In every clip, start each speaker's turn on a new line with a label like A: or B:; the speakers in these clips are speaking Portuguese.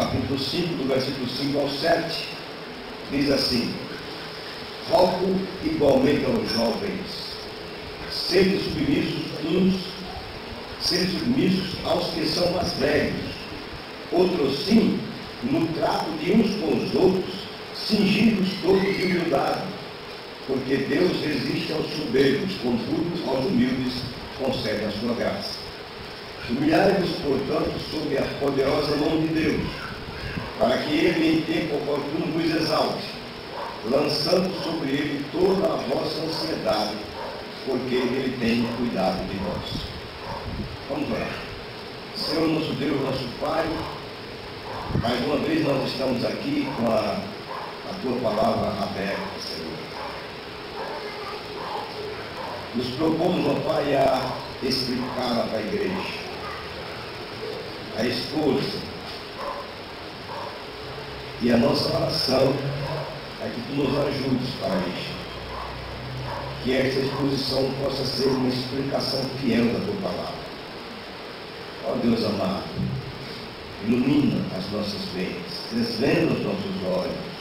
A: capítulo 5, do versículo 5 ao 7, diz assim: rogo igualmente aos jovens, sede submissos aos que são mais velhos, outros sim, no trato de uns com os outros, cingidos todos de humildade, porque Deus resiste aos soberbos, contudo aos humildes concede a sua graça. Humilhai-vos, portanto, sob a poderosa mão de Deus, para que ele em tempo oportuno vos exalte, lançando sobre ele toda a vossa ansiedade, porque ele tem cuidado de vós. Vamos orar. Senhor nosso Deus, nosso Pai, mais uma vez nós estamos aqui com a Tua palavra aberta, Senhor. Nos propomos, ó Pai, a explicá-la para a igreja, a esposa. E a nossa oração é que Tu nos ajudes para isso. Que esta exposição possa ser uma explicação fiel da Tua palavra. Ó Deus amado, ilumina as nossas mentes, desvenda os nossos olhos.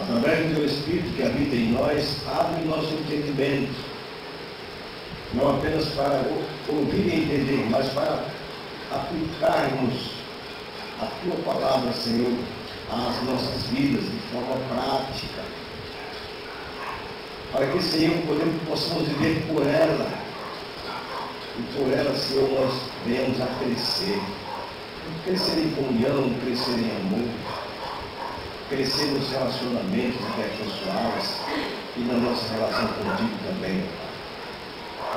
A: Através do Teu Espírito que habita em nós, abre nosso entendimento, não apenas para ouvir e entender, mas para aplicarmos a Tua palavra, Senhor, às nossas vidas de forma prática, para que, Senhor, possamos viver por ela, e por ela, Senhor, nós venhamos a crescer em comunhão, crescer em amor, crescer nos relacionamentos interpessoais e na nossa relação contigo também.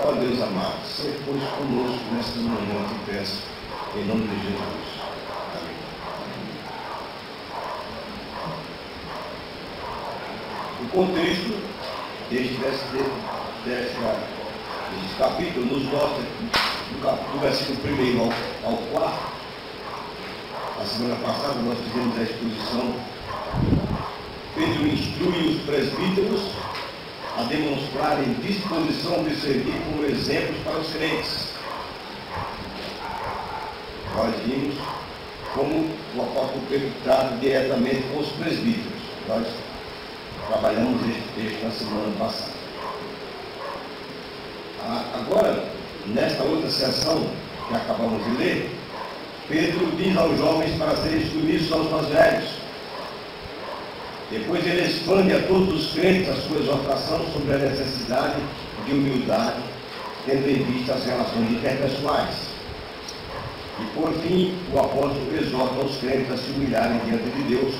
A: Ó Deus amado, seja pois conosco nesta manhã, eu te peço, em nome de Jesus. Amém. O contexto deste capítulo nos mostra, do versículo 1 ao 4, a semana passada nós fizemos a exposição. Pedro instrui os presbíteros a demonstrarem disposição de servir como exemplos para os crentes. Nós vimos como o apóstolo Pedro trata diretamente com os presbíteros. Nós trabalhamos esse texto na semana passada. Agora, nesta outra sessão que acabamos de ler, Pedro diz aos jovens para serem submissos aos mais velhos. Depois ele expande a todos os crentes a sua exortação sobre a necessidade de humildade, tendo em vista as relações interpessoais. E por fim, o apóstolo exorta os crentes a se humilharem diante de Deus,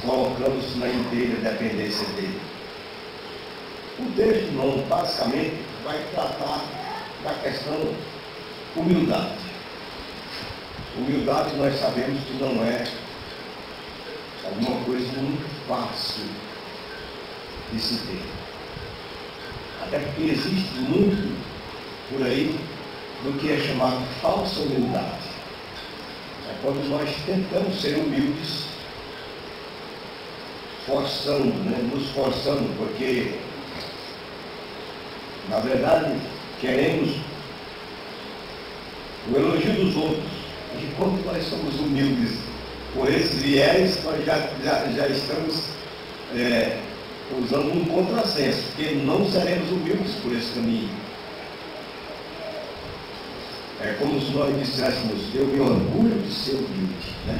A: colocando-se na inteira dependência dele. O texto, irmão, basicamente vai tratar da questão humildade. Humildade nós sabemos que não é alguma coisa muito fácil de se ter. Até porque existe muito por aí do que é chamado falsa humildade. É quando nós tentamos ser humildes, nos forçando, porque na verdade queremos o elogio dos outros. E quando nós somos humildes por esses viés, nós já estamos usando um contrassenso, porque não seremos humildes por esse caminho. É como se nós disséssemos, eu me orgulho de ser humilde, né?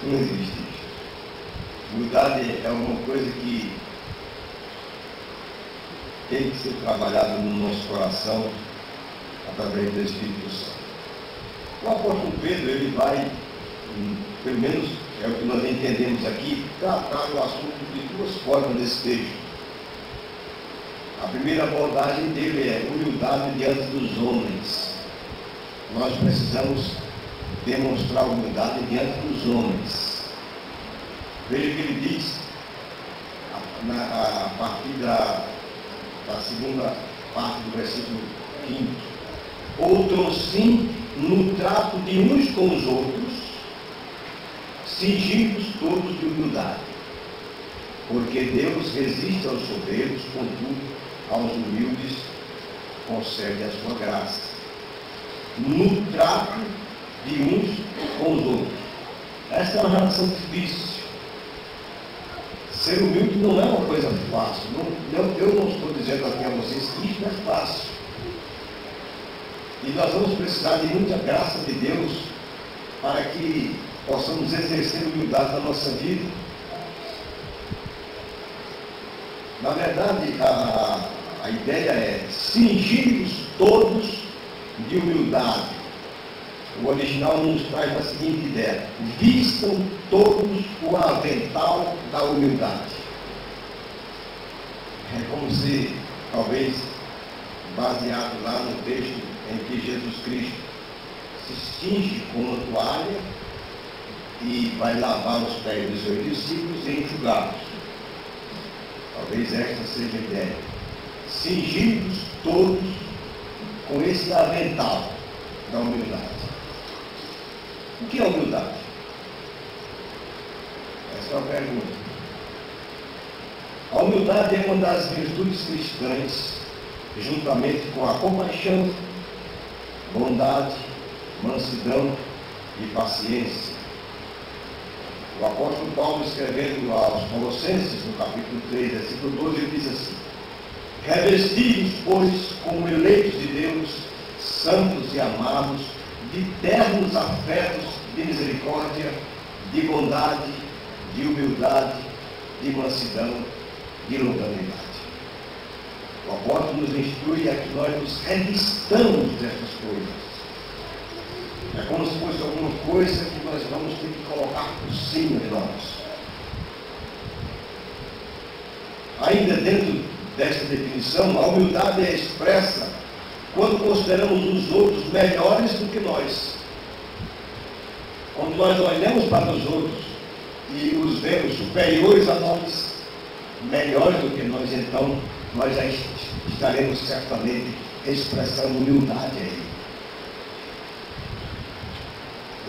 A: Não existe isso. Humildade é uma coisa que tem que ser trabalhada no nosso coração através do Espírito Santo. O apóstolo Pedro, ele vai, pelo menos é o que nós entendemos aqui, tratar o assunto de duas formas nesse texto. A primeira abordagem dele é humildade diante dos homens. Nós precisamos demonstrar humildade diante dos homens. Veja que ele diz, a partir da segunda parte do versículo 5, outros sim, no trato de uns com os outros, cingidos todos de humildade, porque Deus resiste aos soberbos, contudo, aos humildes concede a sua graça. No trato de uns com os outros. Essa é uma relação difícil. Ser humilde não é uma coisa fácil. Eu não estou dizendo aqui a vocês que isso é fácil. E nós vamos precisar de muita graça de Deus para que possamos exercer humildade na nossa vida. Na verdade, a ideia é cingir-nos todos de humildade. O original nos traz a seguinte ideia: vistam todos o avental da humildade. É como se, talvez, baseado lá no texto em que Jesus Cristo se cinge com uma toalha e vai lavar os pés dos seus discípulos e enxugá-los. Talvez esta seja a ideia. Cingir-nos todos com esse avental da humildade. O que é humildade? Essa é uma pergunta. A humildade é uma das virtudes cristãs, juntamente com a compaixão, bondade, mansidão e paciência. O apóstolo Paulo, escrevendo aos Colossenses, no capítulo 3, versículo 12, ele diz assim: revestidos, pois, como eleitos de Deus, santos e amados, de ternos afetos de misericórdia, de bondade, de humildade, de mansidão, de longanimidade. O apóstolo nos instrui a que nós nos revistamos dessas coisas. É como se fosse alguma coisa que nós vamos ter que colocar por cima de nós. Ainda dentro desta definição, a humildade é expressa quando consideramos os outros melhores do que nós. Quando nós olhamos para os outros e os vemos superiores a nós, melhores do que nós, então nós já estaremos certamente expressando humildade a ele.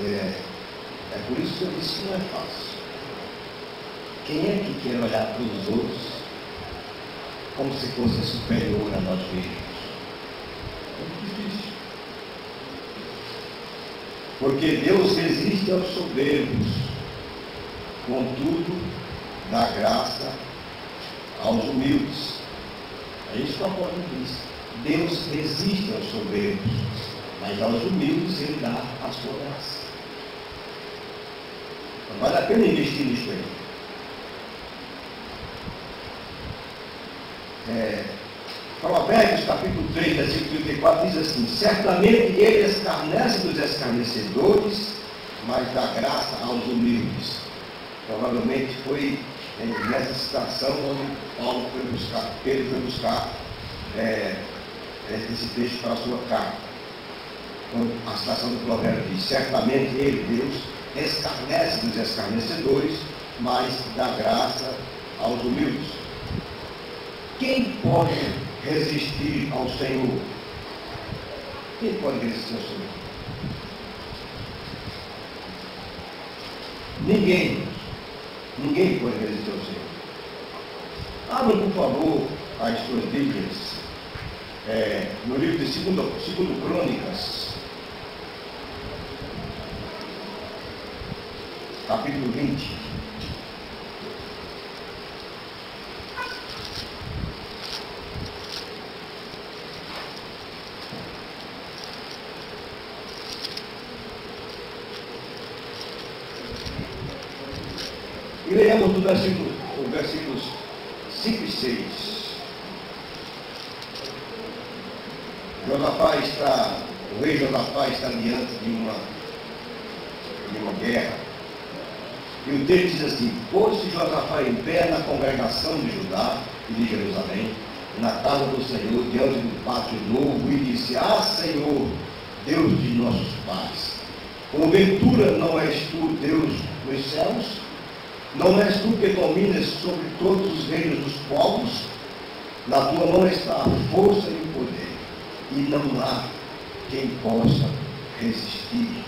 A: É por isso que eu disse que não é fácil. Quem é que quer olhar para os outros como se fosse superior a nós mesmos? É muito difícil. Porque Deus resiste aos soberbos, contudo, dá graça aos humildes. É isso que o apóstolo diz. Deus resiste aos soberbos, mas aos humildes ele dá a sua graça. Então, vale a pena investir nisso aí. Provérbios capítulo 3, versículo 34 diz assim: certamente ele escarnece dos escarnecedores, mas dá graça aos humildes. Provavelmente foi nessa citação onde Pedro foi buscar esse texto para a sua carta. A citação do provérbio diz: certamente ele, Deus, escarnece dos escarnecedores, mas dá graça aos humildes. Quem pode resistir ao Senhor? Quem pode resistir ao Senhor? Ninguém. Ninguém pode resistir ao Senhor. Abram, por favor, as suas Bíblias no livro de 2 Crônicas, capítulo 20. E leamos os versículos 5 e 6. O rei Josafá está diante de uma guerra. E o texto diz assim: pôs-se Josafá em pé na congregação de Judá e de Jerusalém, na casa do Senhor, diante do pátio novo, e disse: ah, Senhor, Deus de nossos pais, porventura não és tu Deus dos céus? Não és tu que dominas sobre todos os reinos dos povos? Na tua mão está a força e o poder, e não há quem possa resistir.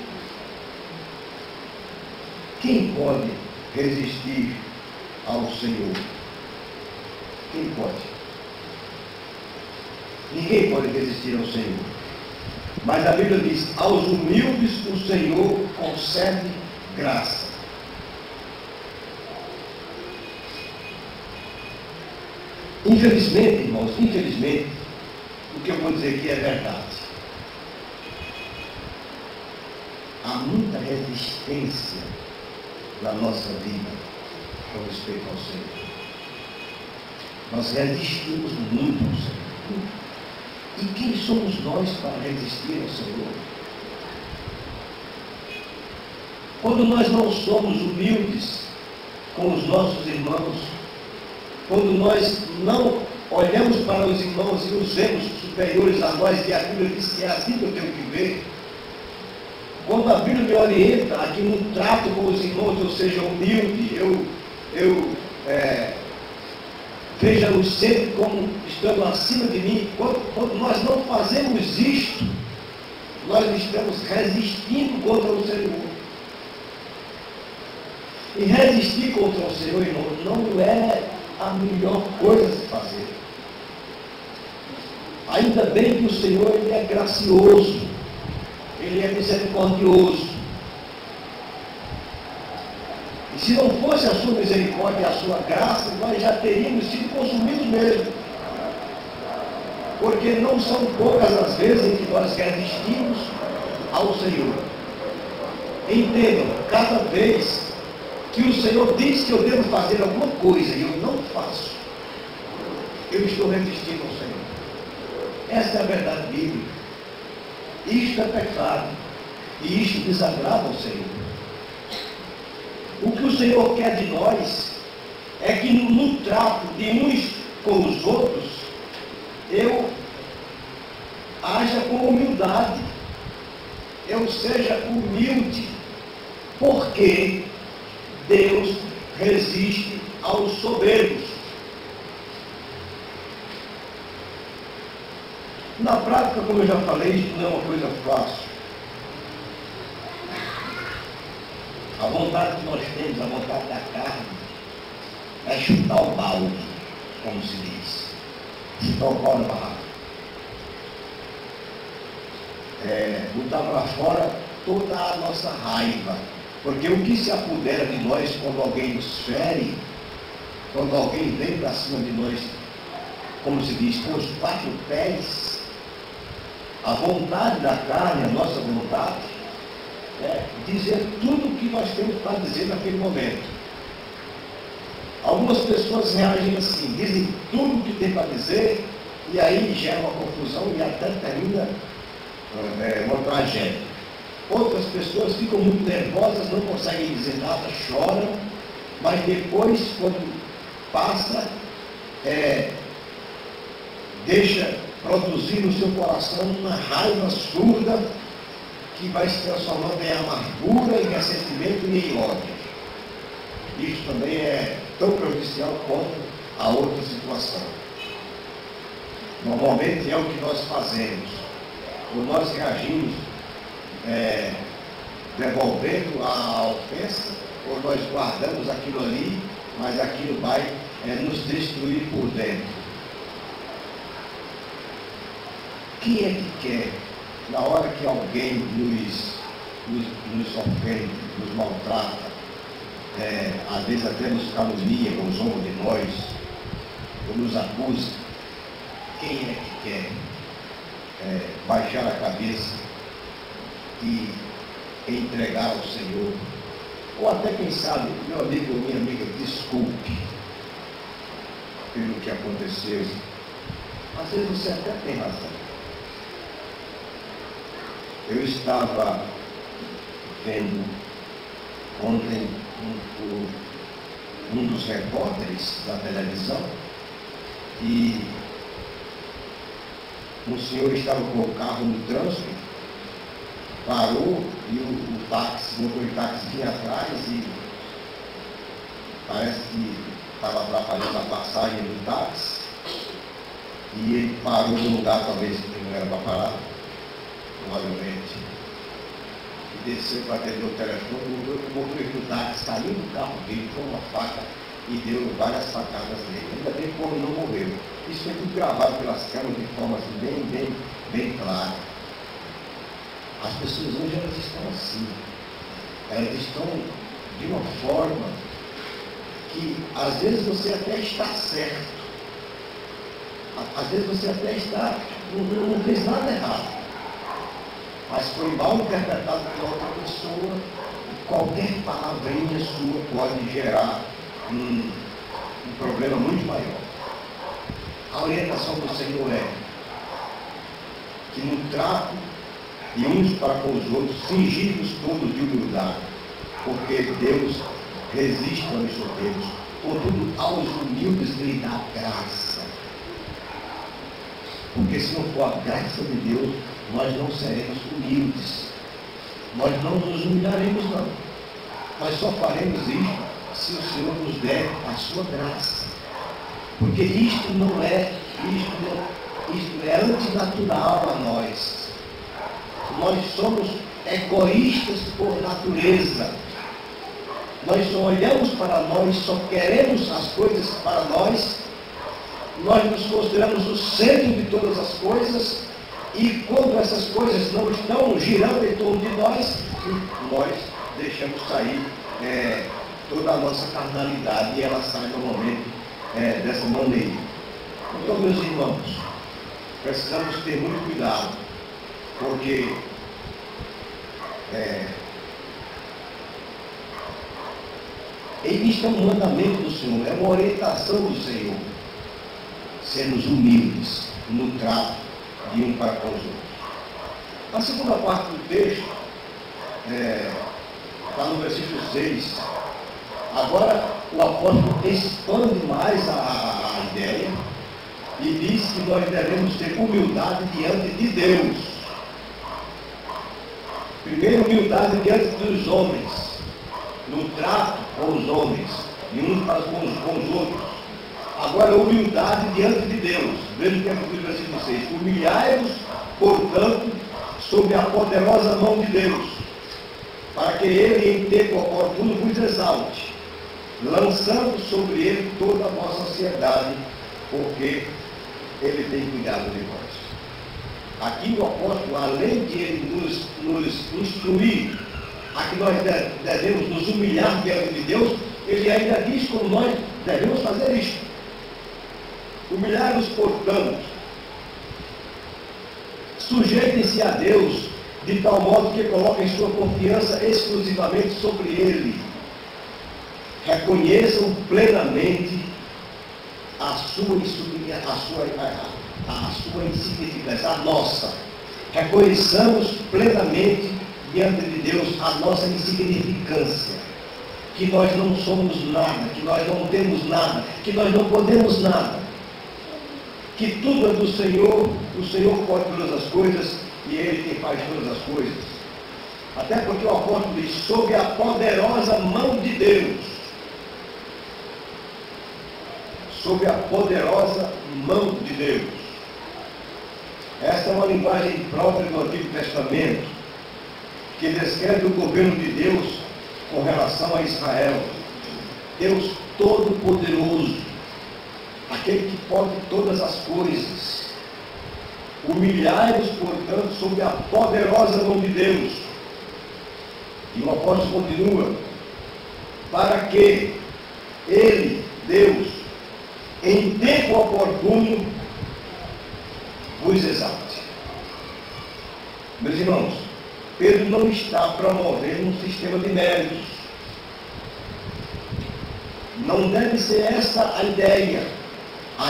A: Quem pode resistir ao Senhor? Quem pode? Ninguém pode resistir ao Senhor. Mas a Bíblia diz: aos humildes o Senhor concede graça. Infelizmente, irmãos, infelizmente, o que eu vou dizer aqui é verdade. Há muita resistência na nossa vida com respeito ao Senhor. Nós resistimos muito ao Senhor. E quem somos nós para resistir ao Senhor? Quando nós não somos humildes com os nossos irmãos, quando nós não olhamos para os irmãos e os vemos superiores a nós, e a Bíblia diz que é assim que eu tenho que ver. Quando a Bíblia me orienta aqui no trato com os irmãos, eu seja humilde, eu veja-os sempre como estando acima de mim. Quando nós não fazemos isto, nós estamos resistindo contra o Senhor. E resistir contra o Senhor, irmão, não é a melhor coisa a se fazer. Ainda bem que o Senhor ele é gracioso, ele é misericordioso. E se não fosse a sua misericórdia e a sua graça, nós já teríamos sido consumidos mesmo. Porque não são poucas as vezes em que nós resistimos ao Senhor. Entendam, cada vez que o Senhor diz que eu devo fazer alguma coisa e eu não faço, eu estou resistindo ao Senhor. Essa é a verdade bíblica. Isto é pecado. E isto desagrada ao Senhor. O que o Senhor quer de nós é que no trato de uns com os outros, eu haja com humildade. Eu seja humilde. Porque Deus resiste aos soberbos. Na prática, como eu já falei, isso não é uma coisa fácil. A vontade que nós temos, a vontade da carne, é chutar o balde, como se diz. Chutar o balde na barraca. Botar para fora toda a nossa raiva. Porque o que se apodera de nós quando alguém nos fere, quando alguém vem para cima de nós, como se diz, com os 4 pés, a vontade da carne, a nossa vontade, é dizer tudo o que nós temos para dizer naquele momento. Algumas pessoas reagem assim, dizem tudo o que tem para dizer, e aí gera uma confusão e até termina uma tragédia. Outras pessoas ficam muito nervosas, não conseguem dizer nada, choram, mas depois, quando passa, deixa produzir no seu coração uma raiva surda que vai se transformando em amargura, em ressentimento e em ódio. Isso também é tão prejudicial quanto a outra situação. Normalmente é o que nós fazemos. Ou nós reagimos devolvendo a ofensa, ou nós guardamos aquilo ali, mas aquilo vai nos destruir por dentro. Quem é que quer, na hora que alguém nos ofende, nos maltrata, às vezes até nos calunia, ou zomba de nós, ou nos acusa, quem é que quer baixar a cabeça e entregar ao Senhor? Ou até, quem sabe, meu amigo ou minha amiga, desculpe pelo que aconteceu. Às vezes você até tem razão. Eu estava vendo ontem um dos repórteres da televisão e um senhor estava com o carro no trânsito, parou e o táxi, o motor de táxi vinha atrás e parece que estava atrapalhando a passagem do táxi e ele parou no lugar talvez que não era para parar, provavelmente, e desceu para atender o telefone. O motorista do táxi saiu do carro dele com uma faca e deu várias facadas nele. Ainda bem que o homem não morreu. Isso foi tudo gravado pelas câmeras de forma assim, bem clara. As pessoas hoje elas estão assim. Elas estão de uma forma que às vezes você até está certo, Às vezes você até não fez nada errado, mas foi mal interpretado por outra pessoa, e qualquer palavrinha sua pode gerar um problema muito maior. A orientação do Senhor é que no trato de uns para com os outros, cingidos todos de humildade, porque Deus resiste aos soberbos, contudo aos humildes lhe dá graça. Porque se não for a graça de Deus, nós não seremos humildes. Nós não nos humilharemos, não. Nós só faremos isso se o Senhor nos der a sua graça. Porque isto é antinatural a nós. Nós somos egoístas por natureza. Nós só olhamos para nós, só queremos as coisas para nós. Nós nos consideramos o centro de todas as coisas. E quando essas coisas não estão girando em torno de nós deixamos sair toda a nossa carnalidade, e ela sai normalmente dessa maneira. Então, meus irmãos, precisamos ter muito cuidado, porque isto é um mandamento do Senhor, é uma orientação do Senhor, sermos humildes no trato de um para com os outros. A segunda parte do texto está no versículo 6. Agora o apóstolo expande mais a ideia e diz que nós devemos ter humildade diante de Deus. Primeiro, humildade diante dos homens, no trato com os homens, e uns para com os outros. Agora, humildade diante de Deus. Veja o que é no versículo 6. Humilhai-vos, portanto, sob a poderosa mão de Deus, para que ele, em tempo oportuno, vos exalte, lançando sobre ele toda a vossa ansiedade, porque ele tem cuidado de nós. Aqui o apóstolo, além de ele nos instruir a que nós devemos nos humilhar diante de Deus, ele ainda diz como nós devemos fazer isto. Humilhai-vos, portanto, sujeitem-se a Deus, de tal modo que coloquem sua confiança exclusivamente sobre Ele. Reconheçam plenamente a sua insignificância, a nossa. Reconheçamos plenamente diante de Deus a nossa insignificância. Que nós não somos nada, que nós não temos nada, que nós não podemos nada. Que tudo é do Senhor, o Senhor pode todas as coisas e Ele quem faz todas as coisas. Até porque o apóstolo diz, sob a poderosa mão de Deus. Sob a poderosa mão de Deus. Esta é uma linguagem própria do Antigo Testamento, que descreve o governo de Deus com relação a Israel. Deus Todo-Poderoso, aquele que pode todas as coisas. Humilhai-vos, portanto, sob a poderosa mão de Deus. E o apóstolo continua, para que Ele, Deus, em tempo oportuno, vos exalte. Meus irmãos, Pedro não está promovendo um sistema de méritos. Não deve ser essa a ideia.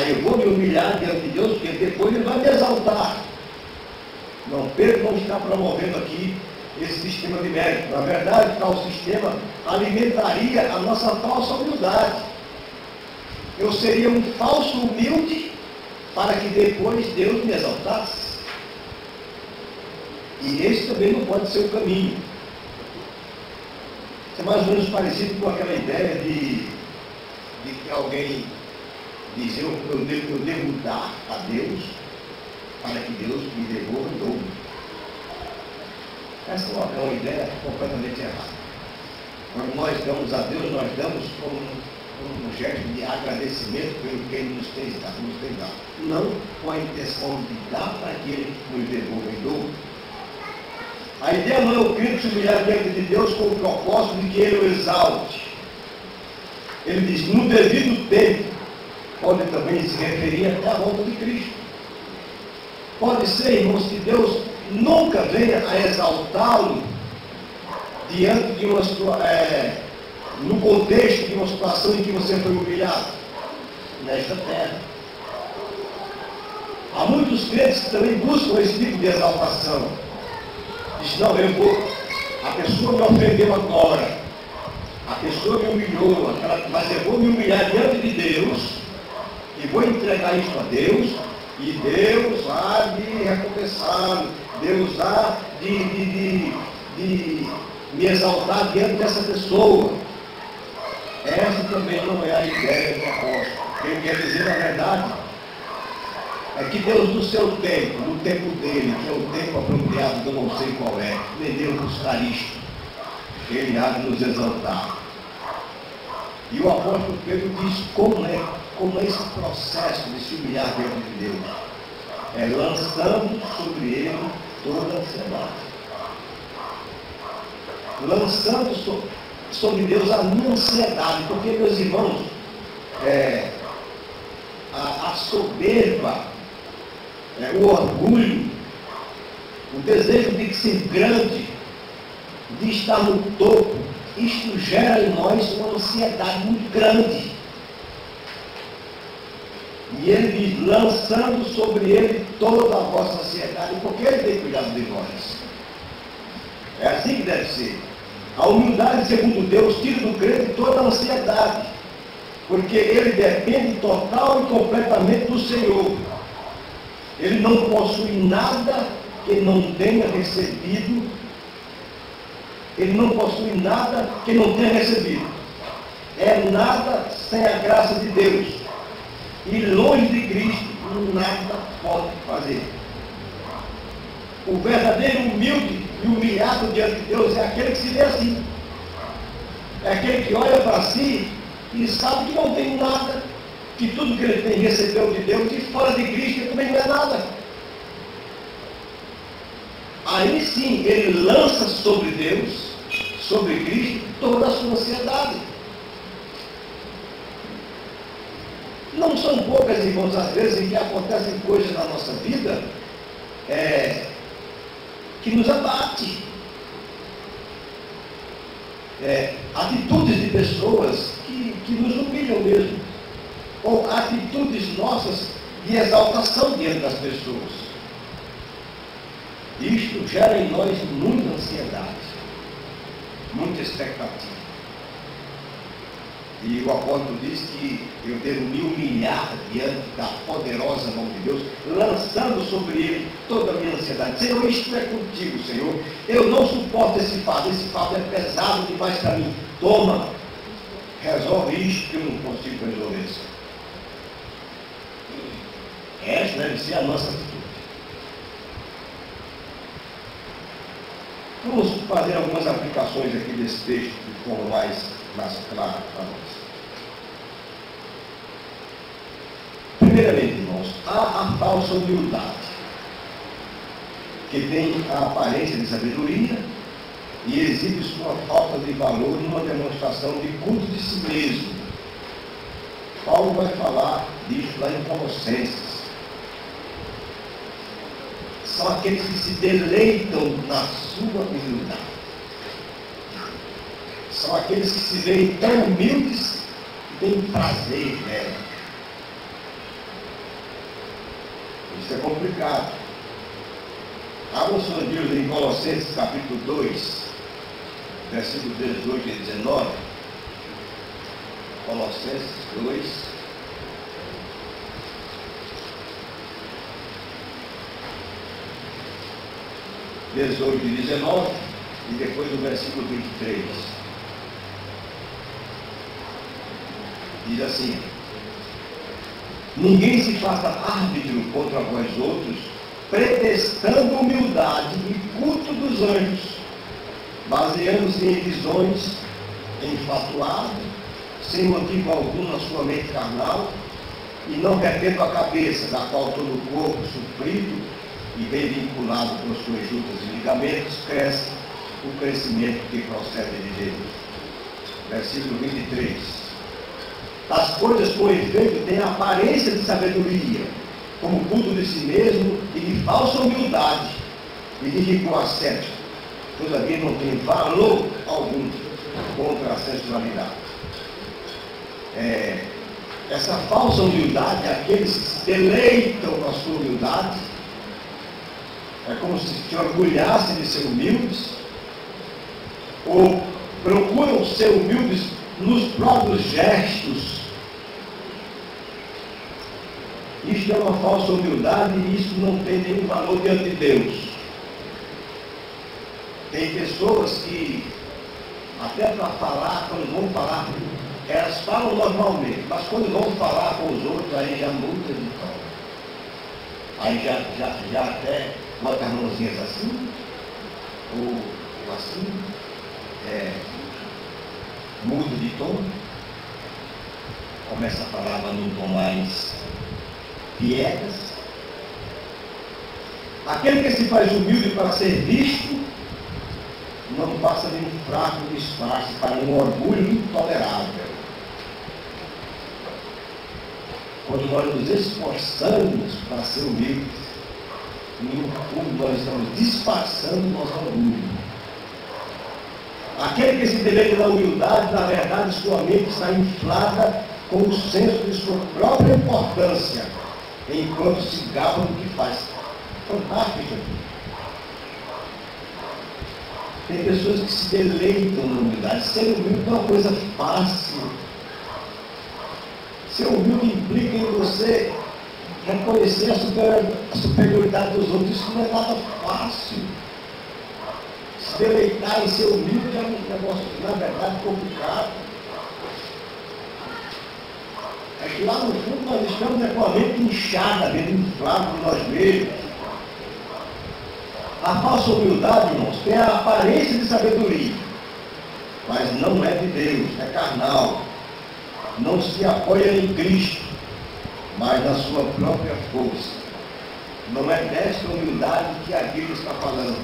A: Eu vou me humilhar diante de Deus, porque depois Ele vai me exaltar. Não, Pedro não está promovendo aqui esse sistema de mérito. Na verdade, tal sistema alimentaria a nossa falsa humildade. Eu seria um falso humilde para que depois Deus me exaltasse. E esse também não pode ser o caminho. Isso é mais ou menos parecido com aquela ideia de que alguém diz, eu devo dar a Deus para que Deus me devolva em dobro. Essa é uma ideia completamente errada. Quando nós damos a Deus, nós damos como um gesto de agradecimento pelo que Ele nos tem dado. Não com a intenção de dar para que Ele nos devolva em dobro. A ideia não é o crente se humilhar diante de Deus com o propósito de que Ele o exalte. Ele diz, no devido tempo, pode também se referir até à volta de Cristo. Pode ser, irmãos, que Deus nunca venha a exaltá-lo diante de uma no contexto de uma situação em que você foi humilhado nesta terra. Há muitos crentes que também buscam esse tipo de exaltação. Diz, não, a pessoa me ofendeu agora, a pessoa me humilhou, mas eu vou me humilhar diante de Deus e vou entregar isso a Deus, e Deus há de recompensar, Deus há de me exaltar diante dessa pessoa. Essa também não é a ideia do apóstolo. Ele quer dizer, na verdade, é que Deus, no seu tempo, no tempo dele, que é o tempo apropriado, que eu não sei qual é, nem Deus buscar isto, ele há de nos exaltar. E o apóstolo Pedro diz como é esse processo de se humilhar diante de Deus. É lançando sobre ele toda a ansiedade. Lançando sobre Deus a minha ansiedade, porque, meus irmãos, a soberba, o orgulho, o desejo de ser grande, de estar no topo, isto gera em nós uma ansiedade muito grande. E ele diz, lançando sobre ele toda a vossa ansiedade, porque ele tem cuidado de nós. É assim que deve ser. A humildade, segundo Deus, tira do crente toda a ansiedade, porque ele depende total e completamente do Senhor. Ele não possui nada que não tenha recebido. Ele não possui nada que não tenha recebido. É nada sem a graça de Deus. E longe de Cristo, nada pode fazer. O verdadeiro humilde e humilhado diante de Deus é aquele que se vê assim. É aquele que olha para si e sabe que não tem nada, que tudo que ele tem recebeu de Deus, e fora de Cristo ele também não é nada. Aí sim, ele lança sobre Deus, sobre Cristo, toda a sua ansiedade. Não são poucas, irmãos, as vezes em que acontecem coisas na nossa vida que nos abate. Atitudes de pessoas que nos humilham mesmo. Ou atitudes nossas de exaltação diante das pessoas. Isto gera em nós muita ansiedade, muita expectativa. E o apóstolo diz que eu devo me humilhar diante da poderosa mão de Deus, lançando sobre ele toda a minha ansiedade. Senhor, isto é contigo, Senhor. Eu não suporto esse fardo é pesado demais para mim. Toma, resolve isto que eu não consigo resolver. Esta deve ser a nossa atitude. Vamos fazer algumas aplicações aqui desse texto de forma mais clara para nós. Primeiramente, irmãos, há a falsa humildade, que tem a aparência de sabedoria e exibe sua falta de valor numa demonstração de culto de si mesmo. Paulo vai falar disso lá em Colossenses. São aqueles que se deleitam na sua humildade. São aqueles que se veem tão humildes que têm prazer nela. Isso é complicado. Abra suas Bíblias em Colossenses capítulo 2, versículos 18 e 19. Colossenses 2. (18 e 19) e depois o versículo 23. Diz assim: ninguém se faça árbitro contra vós outros, pretextando humildade e culto dos anjos, baseando-se em visões, enfatuado, sem motivo algum na sua mente carnal, e não retendo a cabeça, da qual todo o corpo suprido e bem vinculado com suas juntas e ligamentos, cresce o crescimento que procede de Deus. Versículo 23. As coisas, com efeito, têm a aparência de sabedoria, como culto de si mesmo e de falsa humildade e de rigor ascético. Todavia não tem valor algum contra a sensualidade. Essa falsa humildade, aqueles que se deleitam na sua humildade, é como se orgulhassem de ser humildes, ou procuram ser humildes nos próprios gestos. Isto é uma falsa humildade e isso não tem nenhum valor diante de Deus. Tem pessoas que, até para falar, quando vão falar, elas falam normalmente, mas quando vão falar com os outros, aí já muda de tom. Aí já até bota as mãozinhas assim, ou assim, muda de tom, começa a falar num tom mais piegas. Aquele que se faz humilde para ser visto, não passa de um fraco disfarce para um orgulho intolerável. Quando nós nos esforçamos para ser humildes, no fundo nós estamos disfarçando nosso orgulho. Aquele que se deleita na humildade, na verdade, sua mente está inflada com o senso de sua própria importância, enquanto se gaba do que faz. Fantástico. Tem pessoas que se deleitam na humildade. Ser humilde não é uma coisa fácil. Ser humilde implica em você reconhecer a superioridade dos outros. Isso não é nada fácil. Se deleitar em ser humilde é um negócio, na verdade, complicado. É que lá no fundo nós estamos com a mente inchada, mesmo inflada de nós mesmos. A falsa humildade, irmãos, tem a aparência de sabedoria, mas não é de Deus, é carnal. Não se apoia em Cristo, mas na sua própria força. Não é desta humildade que a Bíblia está falando.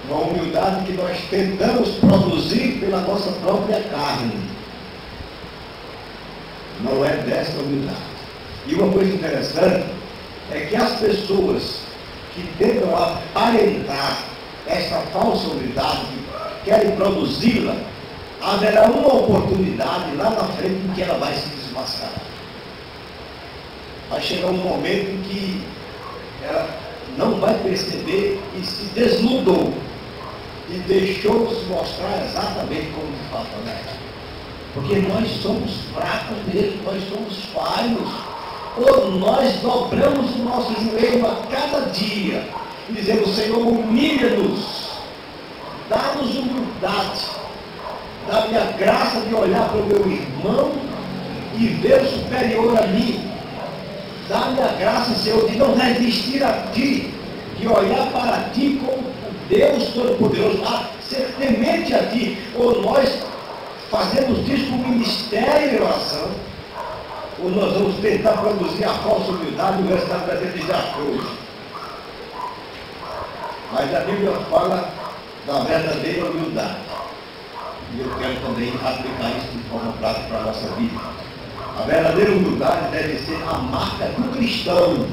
A: Uma humildade que nós tentamos produzir pela nossa própria carne. Não é desta humildade. E uma coisa interessante é que as pessoas que tentam aparentar essa falsa humildade, que querem produzi-la, haverá uma oportunidade lá na frente em que ela vai se desmascarar. Vai chegar um momento em que ela não vai perceber e se desnudou e deixou se mostrar exatamente como de fato ela é. Porque nós somos fracos mesmo, nós somos falhos. Ou nós dobramos o nosso joelho a cada dia e dizemos: Senhor, humilha-nos, dá-nos humildade, dá-me a graça de olhar para o meu irmão e ver o superior a mim. Dá-me a graça, Senhor, de não resistir a Ti, de olhar para Ti como Deus Todo-Poderoso, a ser temente a Ti. Ou nós fazemos disso um ministério de oração, ou nós vamos tentar produzir a falsa humildade e o resultado vai ser desastroso. Mas a Bíblia fala da verdadeira humildade. E eu quero também aplicar isso de forma prática para a nossa vida. A verdadeira humildade deve ser a marca do cristão.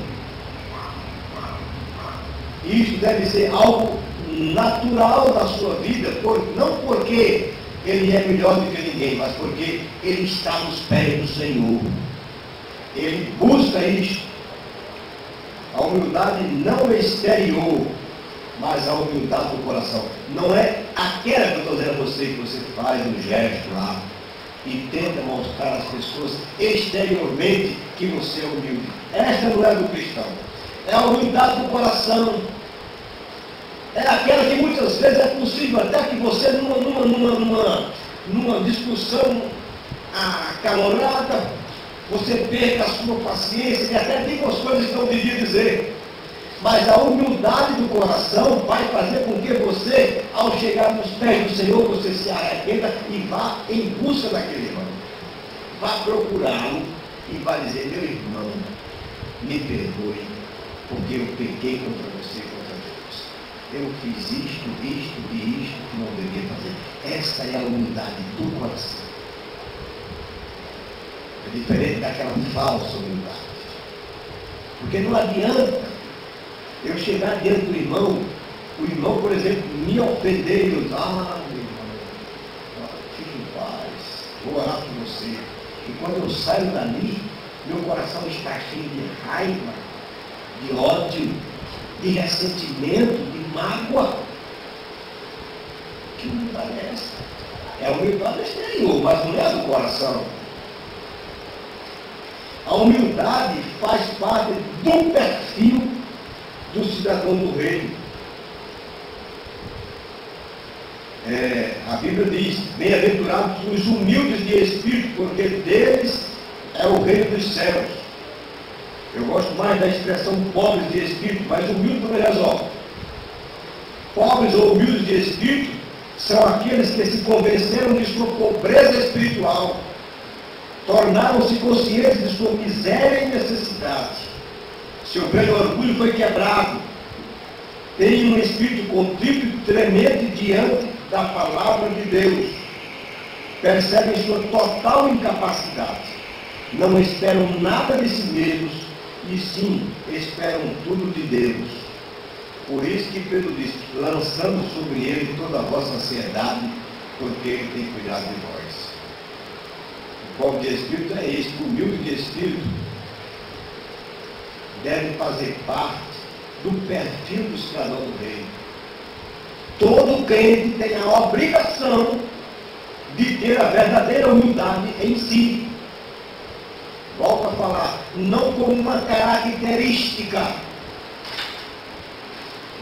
A: Isso deve ser algo natural na sua vida, não porque ele é melhor do que ninguém, mas porque ele está nos pés do Senhor. Ele busca isso. A humildade não é exterior, mas a humildade do coração. Não é aquela que eu estou dizendo a você, que você faz um gesto lá e tenta mostrar às pessoas exteriormente que você é humilde. Esta não é do cristão. É a humildade do coração. É aquela que muitas vezes é possível até que você numa discussão acalorada, você perca a sua paciência e até diga as coisas que não devia dizer. Mas a humildade do coração vai fazer com que você, ao chegar nos pés do Senhor, você se arrependa e vá em busca daquele irmão. Vá procurá-lo e vá dizer: meu irmão, me perdoe, porque eu pequei contra você, contra Deus. Eu fiz isto e isto que não devia fazer. Essa é a humildade do coração. É diferente daquela falsa humildade. Porque não adianta eu chegar diante do irmão, o irmão, por exemplo, me ofender e eu dizer, meu irmão, fique em paz, vou orar por você. E quando eu saio dali, meu coração está cheio de raiva, de ódio, de ressentimento, de mágoa. Que humildade é essa? É a humildade exterior, mas não é a do coração. A humildade faz parte do perfil do cidadão do reino. A Bíblia diz, bem-aventurados os humildes de espírito, porque deles é o reino dos céus. Eu gosto mais da expressão pobres de espírito, mas humilde não resolve. Pobres ou humildes de espírito são aqueles que se convenceram de sua pobreza espiritual, tornaram-se conscientes de sua miséria e necessidade. Seu velho orgulho foi quebrado. Tem um espírito contrito e tremente diante da palavra de Deus. Percebem sua total incapacidade. Não esperam nada de si mesmos, e sim, esperam tudo de Deus. Por isso que Pedro diz, lançando sobre ele toda a vossa ansiedade, porque ele tem cuidado de vós. O pobre de espírito é este, o humilde de espírito deve fazer parte do perfil do cidadão do reino. Todo crente tem a obrigação de ter a verdadeira humildade em si. Volto a falar, não como uma característica,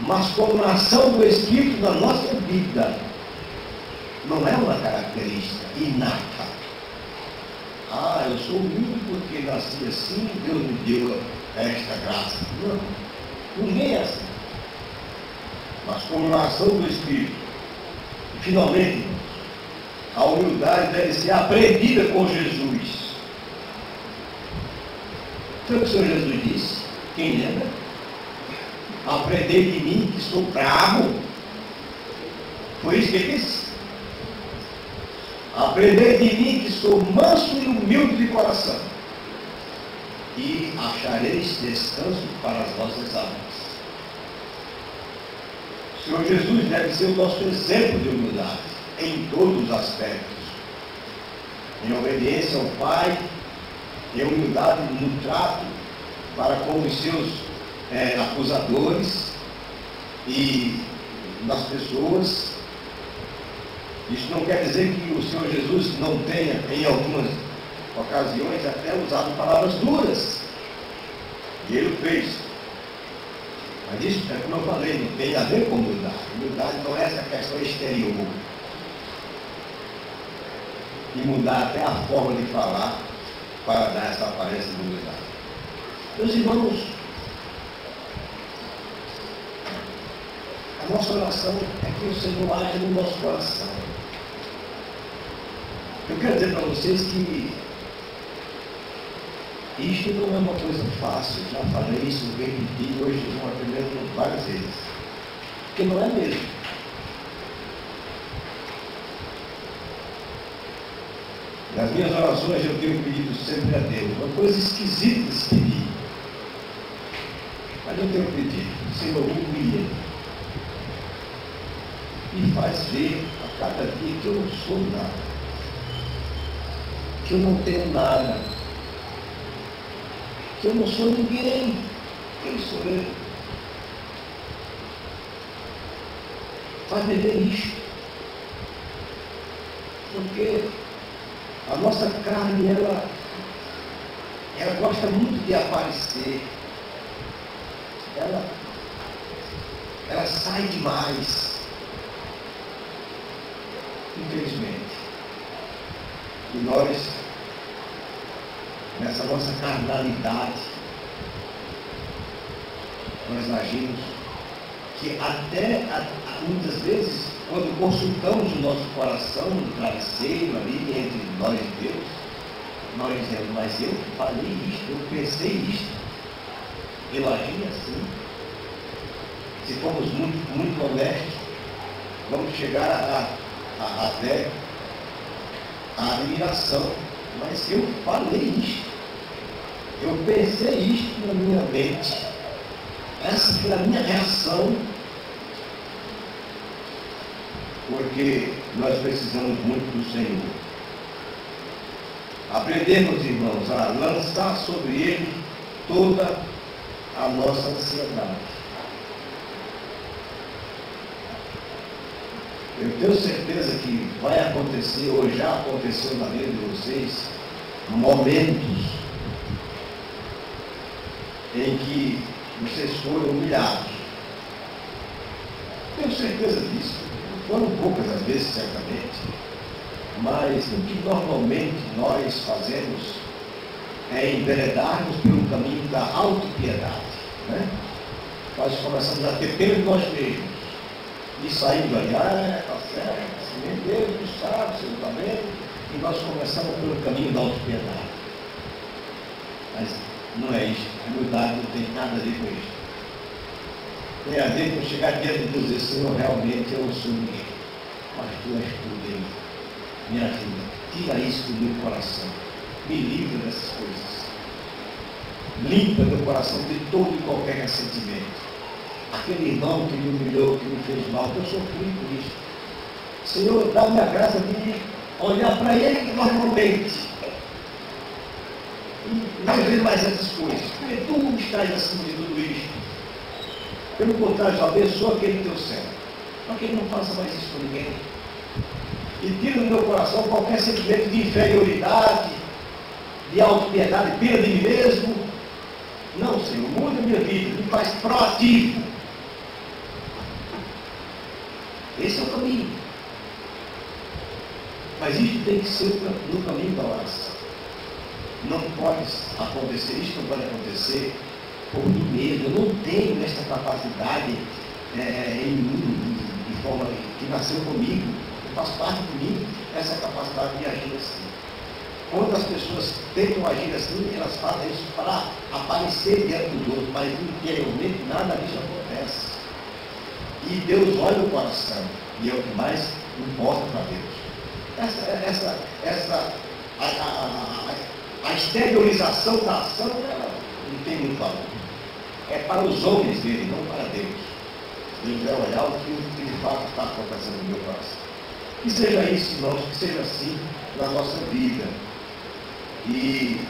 A: mas como uma ação do Espírito na nossa vida. Não é uma característica inata. Eu sou humilde porque nasci assim, Deus me deu esta graça. Não, ninguém é assim. Mas como uma ação do Espírito. E finalmente, a humildade deve ser aprendida com Jesus. Foi o que o Senhor Jesus disse. Quem lembra? Aprendei de mim que sou bravo. Foi isso que ele disse. Aprendei de mim que sou manso e humilde de coração, e achareis descanso para as vossas almas. O Senhor Jesus deve ser o nosso exemplo de humildade em todos os aspectos. Em obediência ao Pai, em humildade no trato para com os seus acusadores e nas pessoas. Isso não quer dizer que o Senhor Jesus não tenha, em algumas ocasiões, até usado palavras duras. E ele fez. Mas isso, como eu falei, não tem a ver com humildade. Humildade não é essa questão exterior. E mudar até a forma de falar para dar essa aparência de humildade. Meus irmãos, a nossa oração é que o Senhor age no nosso coração. Eu quero dizer para vocês que isto não é uma coisa fácil. Já falei isso, repeti, hoje estou aprendendo várias vezes. Porque não é mesmo. Nas minhas orações eu tenho pedido sempre a Deus, uma coisa esquisita de se pedir. Mas eu tenho pedido, Senhor, humilha. E faz ver a cada dia que eu não sou nada. Que eu não tenho nada. Que eu não sou ninguém. Quem sou eu? Faz me ver isto. Porque a nossa carne, ela gosta muito de aparecer. Ela sai demais. Infelizmente. E nós, nessa nossa carnalidade, nós agimos que até muitas vezes, quando consultamos o nosso coração no travesseiro ali entre nós e Deus, nós dizemos, mas eu falei isto, eu pensei isto, eu agi assim. Se formos muito honestos, vamos chegar até a admiração mas eu falei isto, eu pensei isto na minha mente, essa foi a minha reação, porque nós precisamos muito do Senhor. Aprendemos, irmãos, a lançar sobre Ele toda a nossa ansiedade. Eu tenho certeza que vai acontecer, ou já aconteceu na vida de vocês, momentos em que vocês foram humilhados. Tenho certeza disso. Foram poucas as vezes, certamente. Mas o que normalmente nós fazemos é enveredarmos pelo caminho da autopiedade. Né? Nós começamos a ter pena de nós mesmos. E saindo ali, está certo, assim, Deus não sabe, você não está vendo. E nós começamos pelo caminho da autopiedade. Mas não é isso. A humildade não tem nada a ver com isso. Tem a ver com chegar diante de Deus e dizer, Senhor, realmente eu não sou ninguém. Mas tu és tudo em mim. Me ajuda. Tira isso do meu coração. Me livra dessas coisas. Limpa meu coração de todo e qualquer ressentimento. Aquele irmão que me humilhou, que me fez mal, eu sofri por isso. Senhor, dá-me a graça de olhar para ele normalmente. E não ver mais essas coisas. Porque tu estás acima de tudo isso. Pelo contrário, abençoa aquele teu servo. Para que ele não faça mais isso com ninguém. E tira do meu coração qualquer sentimento de inferioridade, de autopiedade, pena de mim mesmo. Não, Senhor, muda a minha vida, me faz proativo. Esse é o caminho. Mas isso tem que ser no caminho da oração. Não pode acontecer, isso não pode acontecer por mim mesmo. Eu não tenho essa capacidade em mim, de forma que nasceu comigo, que faz parte de mim, essa capacidade de agir assim. Quando as pessoas tentam agir assim, elas fazem isso para aparecer diante dos outros, mas interiormente nada disso acontece. E Deus olha o coração, e é o que mais importa para Deus. A exteriorização da ação, ela não tem muito valor. É para os homens dele, não para Deus. Deus vai olhar o que de fato está acontecendo no meu coração. Que seja isso, irmãos, que seja assim na nossa vida. E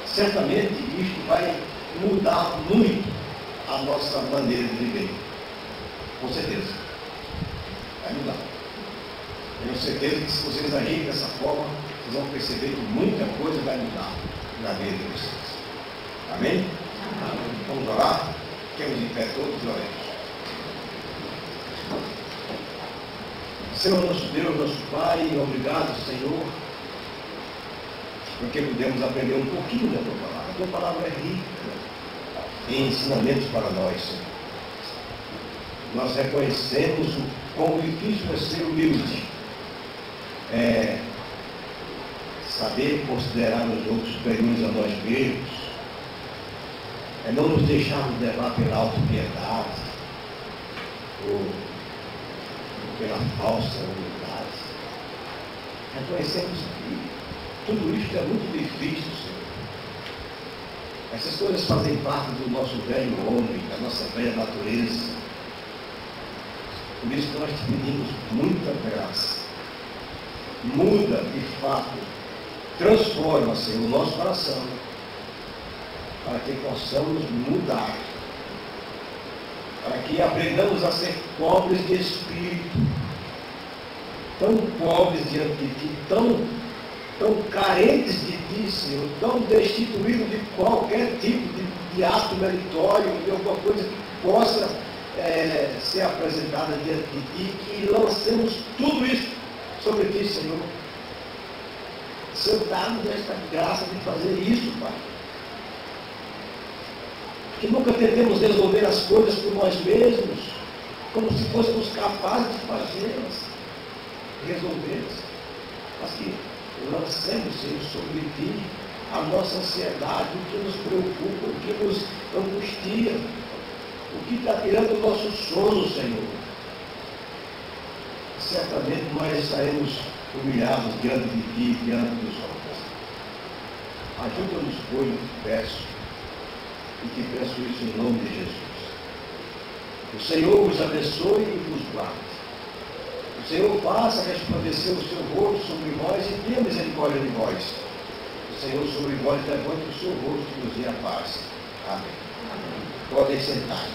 A: certamente isto vai mudar muito a nossa maneira de viver. Com certeza. Vai mudar. Tenho certeza que se vocês agirem dessa forma, vocês vão perceber que muita coisa vai mudar na vida de vocês. Amém? Amém. Vamos orar? Ficamos em pé todos e oremos. Senhor nosso Deus, nosso Pai, obrigado, Senhor, porque pudemos aprender um pouquinho da Tua Palavra. A Tua Palavra é rica em ensinamentos para nós, Senhor. Nós reconhecemos o quão difícil é ser humilde, saber considerar os outros superiores a nós mesmos, não nos deixarmos levar pela autopiedade ou pela falsa humildade. Reconhecemos que tudo isso é muito difícil, Senhor. Essas coisas fazem parte do nosso velho homem, da nossa velha natureza. Por isso que nós te pedimos muita graça. Muda, de fato, transforma, Senhor, o nosso coração, para que possamos mudar, para que aprendamos a ser pobres de espírito, tão pobres diante de Ti, tão carentes de Ti, Senhor, tão destituídos de qualquer tipo de ato meritório, de alguma coisa que possa ser apresentada diante de Ti, que lancemos tudo isso sobre Ti, Senhor. Senhor, dá-nos esta graça de fazer isso, Pai. Que nunca tentemos resolver as coisas por nós mesmos, como se fôssemos capazes de fazê-las, resolvê-las. Mas que lancemos, Senhor, sobre Ti a nossa ansiedade, o que nos preocupa, o que nos angustia, o que está tirando o nosso sono, Senhor. Certamente nós estaremos humilhados diante de Ti, diante dos homens. Ajuda-nos, pois, peço, e te peço isso em nome de Jesus. O Senhor os abençoe e vos guarde. O Senhor faça resplandecer o seu rosto sobre vós e tenha misericórdia de vós. O Senhor sobre vós levante o seu rosto e nos dê a paz. Amém. Podem sentar.